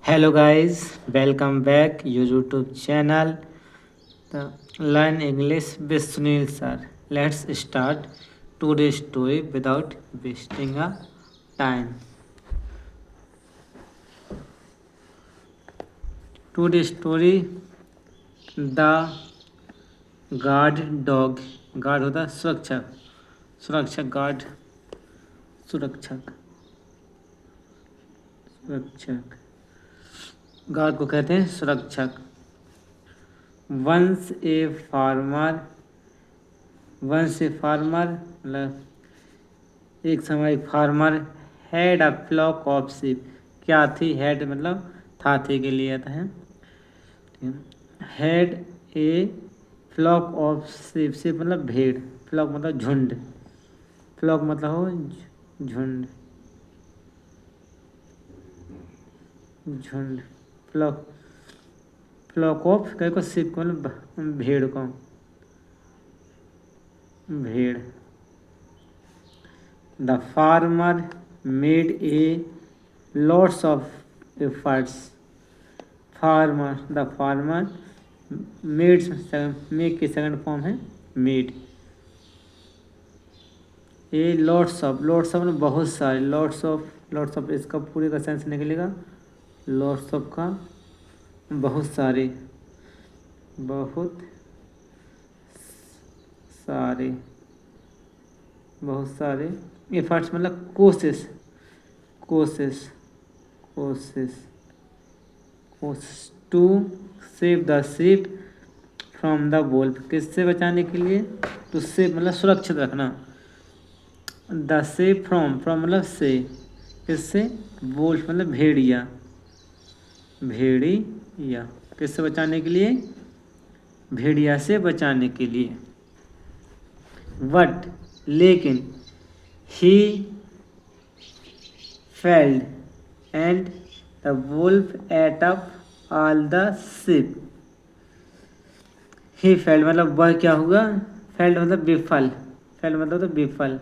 Hello guys, welcome back your YouTube channel, the Learn English with Sunil sir. Let's start today's story without wasting a time. Today's story, the guard dog. Guard होता है सुरक्षक, सुरक्षक guard, सुरक्षक, सुरक्षक guard को कहते हैं सुरक्षक। Once a farmer, once a farmer मतलब एक समय एक farmer had a flock of sheep. क्या थी? हैड मतलब था, थे के लिए आता है। Had a flock of sheep, sheep मतलब भेड़, फ्लॉक मतलब झुंड, फ्लॉक मतलब हो झुंड, झुंड, फ्लॉक, फ्लॉक ऑफ कह को शिप को मतलब भेड़ को, भेड़। The farmer made a lots of efforts. Farmer, the farmer made, make की सेकंड फॉर्म है made. A lots of, lots of बहुत सारे, लॉट्स ऑफ, लॉट्स ऑफ इसका पूरे का सेंस निकलेगा लॉट्स ऑफ का बहुत सारे, बहुत सारे, बहुत सारे एफर्ट्स मतलब कोशिश, कोशिश, कोशिश, कोशिश to save the sheep from the wolf. किससे बचाने के लिए? टू सेव मतलब सुरक्षित रखना, द शिप फ्रॉम, फ्रॉम मतलब से, किससे? वोल्फ मतलब भेड़िया, भेड़िया। किससे बचाने के लिए? भेड़िया से बचाने के लिए। बट लेकिन he failed and the wolf ate up all the sheep. He failed मतलब वह क्या हुआ? फेल्ड मतलब विफल, फेल्ड मतलब तो विफल,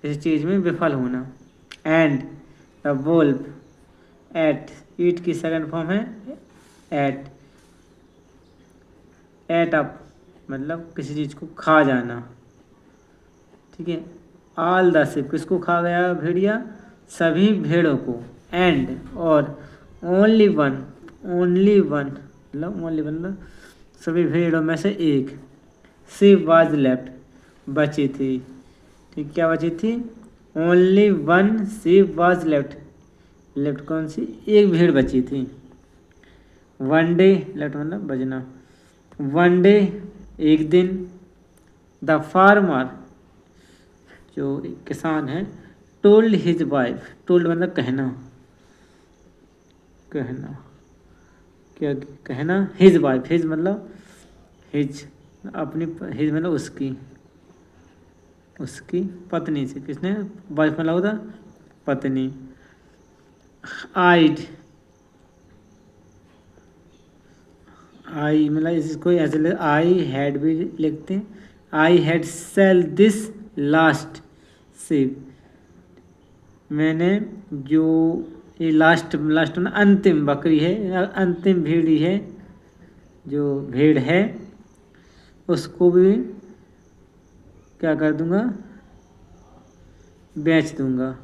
किसी चीज में विफल होना। एंड द वुल्फ एट, ईट की सेकंड फॉर्म है एट, एट अप मतलब किसी चीज को खा जाना, ठीक है। ऑल द शिप, किसको खा गया भेड़िया? सभी भेड़ों को। एंड और ओनली वन, ओनली वन मतलब ओनली वन मतलब सभी भेड़ों में से एक, शिप वाज लेफ्ट बची थी, ठीक। क्या बची थी? Only one ship was left, left कौन सी? एक भेड़ बची थी। वन डे, लेफ्ट मतलब बजना। वन डे एक दिन, द फार्मर जो किसान है, टोल्ड हिज वाइफ, टोल्ड मतलब कहना, कहना, क्या कहना? हिज वाइफ, हिज मतलब हिज अपनी, हिज मतलब उसकी, उसकी पत्नी से। किसने? वाइफ मतलब होता पत्नी। आइड, आई मतलब इसको ऐसे ले, आई हैड भी लिखते हैं। I had sell this last sheep, मैंने जो ये लास्ट, लास्ट में अंतिम बकरी है, अंतिम भेड़ी है, जो भेड़ है उसको भी क्या कर दूंगा? बेच दूंगा।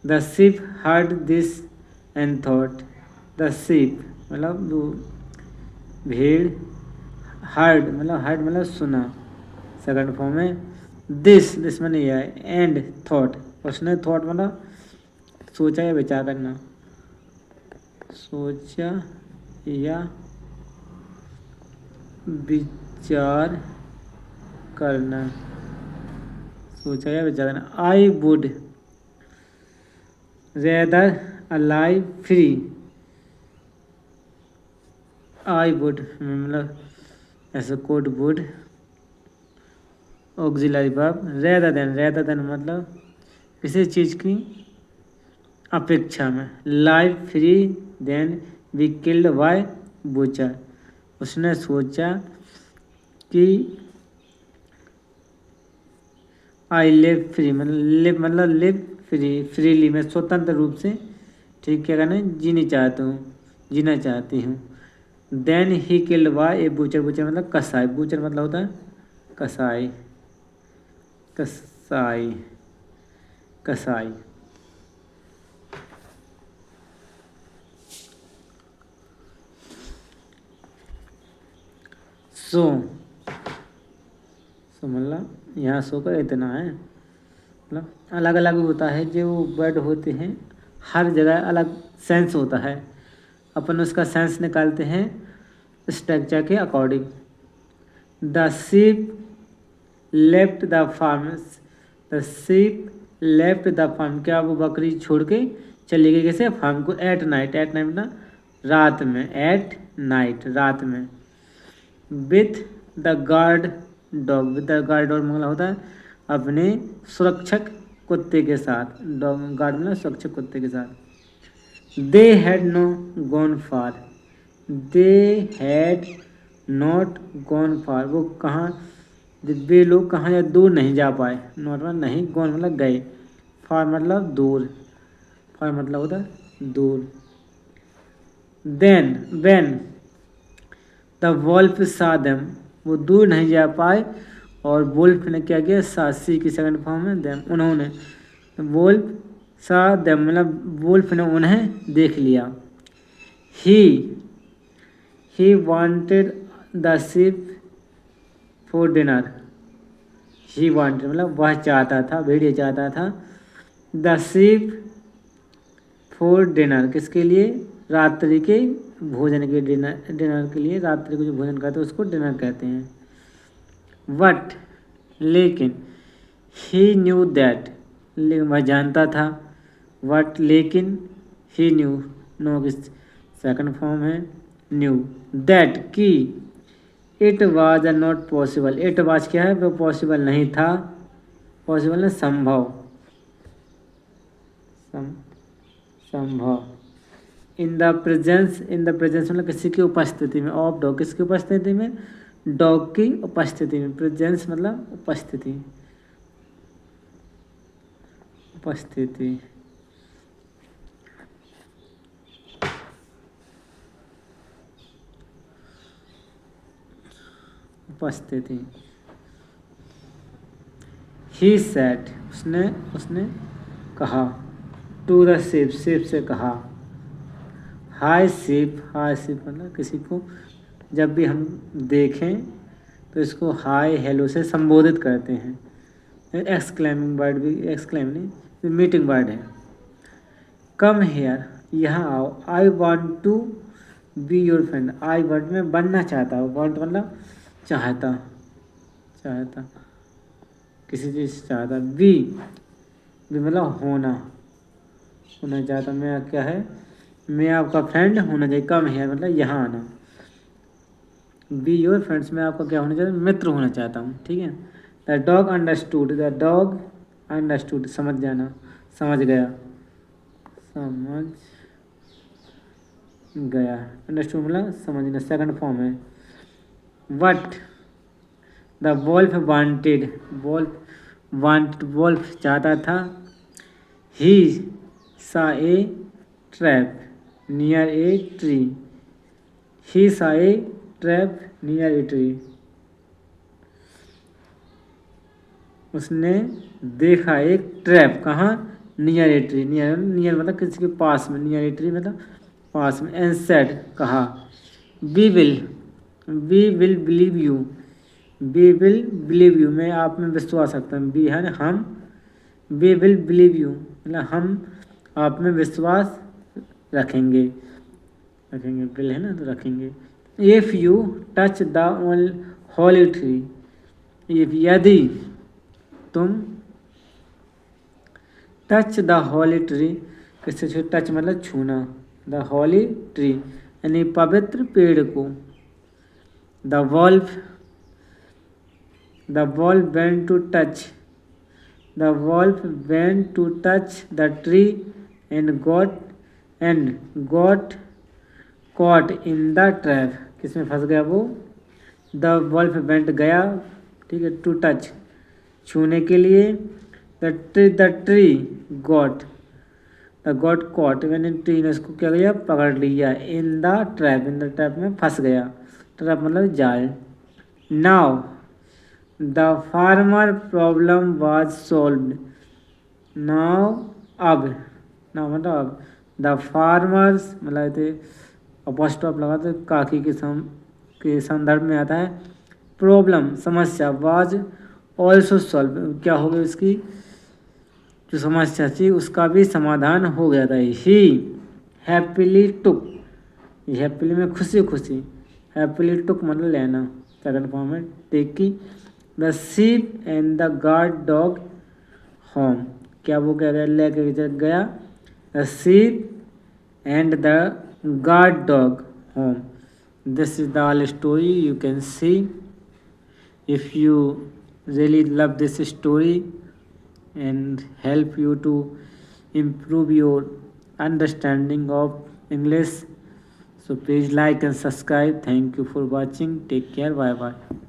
The ship heard this and thought, the ship मतलब जो भेड़, हर्ड मतलब सुना, सेकंड फॉर्म में दिस, दिस मैंने यह है। एंड थॉट, उसने थॉट मतलब सोचा या विचार करना, सोचा या विचार करना, सोचा या विचार करना। I would rather alive free, I would मतलब ऐसे code would auxiliary verb, rather than, rather than मतलब किसी चीज़ की अपेक्षा में, live free then be killed by butcher, उसने सोचा कि आई लिव फ्री मतलब लिव फ्री, फ्रीली में स्वतंत्र रूप से, ठीक, क्या करना है, जीना चाहती हूँ। Then he killed by a butcher, butcher मतलब कसाई, बूचर मतलब होता है कसाई, कसाई, कसाई। सो मतलब यहाँ सो का इतना है, मतलब अलग अलग होता है, जो वर्ड होते हैं हर जगह अलग सेंस होता है, अपन उसका सेंस निकालते हैं स्ट्रक्चर के according. The sheep left the farm, the sheep left the farm, क्या वो बकरी छोड़ के चली गई कैसे, फार्म को। एट नाइट, एट नाइट ना रात में, एट नाइट रात में। With the guard dog, with the guard dog मतलब होता है अपने सुरक्षक कुत्ते के साथ, डॉग गार्ड मतलब सुरक्षक कुत्ते के साथ। They had no gone far, they had not gone far, वो कहाँ, वे लोग कहाँ या दूर नहीं जा पाए, नॉट मतलब नहीं, गॉन मतलब गए, फार मतलब दूर, फार मतलब होता है दूर। देन वेन द वॉल्फ सा देम, वो दूर नहीं जा पाए, और वोल्फ ने क्या किया, सी की सेकंड फॉर्म है देम, उन्होंने, वोल्फ सा देम मतलब वोल्फ ने उन्हें देख लिया। He wanted the sheep for dinner, he wanted मतलब वह चाहता था, भेड़िया चाहता था, द शीप फॉर डिनर किसके लिए, रात्रि के भोजन के, डिनर के लिए, रात्रि को जो भोजन करते हैं उसको डिनर कहते हैं। वट लेकिन, ही न्यू दैट लेकिन वह जानता था, वट लेकिन, ही न्यू नो की सेकंड फॉर्म है न्यू, दैट की, it was not possible, it was क्या है, वो पॉसिबल नहीं था, पॉसिबल है संभव, संभव। In the presence, in the presence मतलब किसी की उपस्थिति में, ऑफ डॉग किसकी उपस्थिति में, डॉग की उपस्थिति में, प्रेजेंस मतलब उपस्थिति, उपस्थिति। उपस्थिति। ही सेड, उसने कहा, टू द शिप, शिप से कहा, हाय शिप, हाय शिप मतलब किसी को जब भी हम देखें तो इसको हाय हेलो से संबोधित करते हैं। एक्सक्लेमिंग वर्ड भी, एक्सक्लेम नहीं, मीटिंग वर्ड है। कम हेयर, यहाँ आओ, I want to be your friend, I word में बनना चाहता हूँ, वॉन्ट मतलब चाहता, चाहता किसी चीज़ चाहता, बी मतलब होना, होना चाहता, मैं क्या है, मैं आपका फ्रेंड होना चाहिए, कम हेयर मतलब यहाँ आना, बी योर फ्रेंड्स मैं आपका क्या होना चाहता हूँ, मित्र होना चाहता हूँ, ठीक है। The dog understood, the dog understood समझ जाना, समझ गया, समझ गया, अंडरस्टूड मतलब समझना, सेकंड फॉर्म है। What the wolf wanted, wolf wanted wolf चाहता था, he saw a trap near a tree, he saw a trap near a tree, उसने देखा एक ट्रैप, कहाँ, near a tree, near near मतलब किसी के पास में, नियर ए ट्री मतलब पास में। एंड सेड कहा, we will believe you, we will believe you मैं आप में विश्वास रखता हूँ, वी है हम, वी विल बिलीव यू मतलब हम आप में विश्वास रखेंगे, रखेंगे विल है ना तो रखेंगे। If you touch the Holi tree, यदि तुम टच द होली ट्री, किससे छू, टच मतलब छूना, द होली ट्री यानी पवित्र पेड़ को। The wolf went to touch, the wolf went to touch the tree and got caught in the trap, किसमें फंस गया वो, द वॉल्फ वेंट गया, ठीक है, टू टच छूने के लिए, the tree got the got caught when in tree ने उसको क्या किया, पकड़ लिया, इन द ट्रैप में फंस गया, ट्रैप मतलब जाल। Now the farmer problem was solved, now अब, नाउ मतलब अब, द फार्मर्स मतलब थे अपोस्ट्रोफ लगा तो काकी के संदर्भ में आता है, प्रॉब्लम समस्या, वाज ऑल्सो सॉल्व क्या हो गई, उसकी जो समस्या थी उसका भी समाधान हो गया था। ही हैप्पीली टुक, हैप्पीली में खुशी खुशी, हैप्पीली टुक मतलब लेना, सेकंड फॉर्म है टेक की, the sheep and the guard dog home, क्या वो कह रहे लेके गया the sheep and the guard dog home. This is the all story. You can see if you really love this story and help you to improve your understanding of English. So please like and subscribe. Thank you for watching. Take care. Bye bye.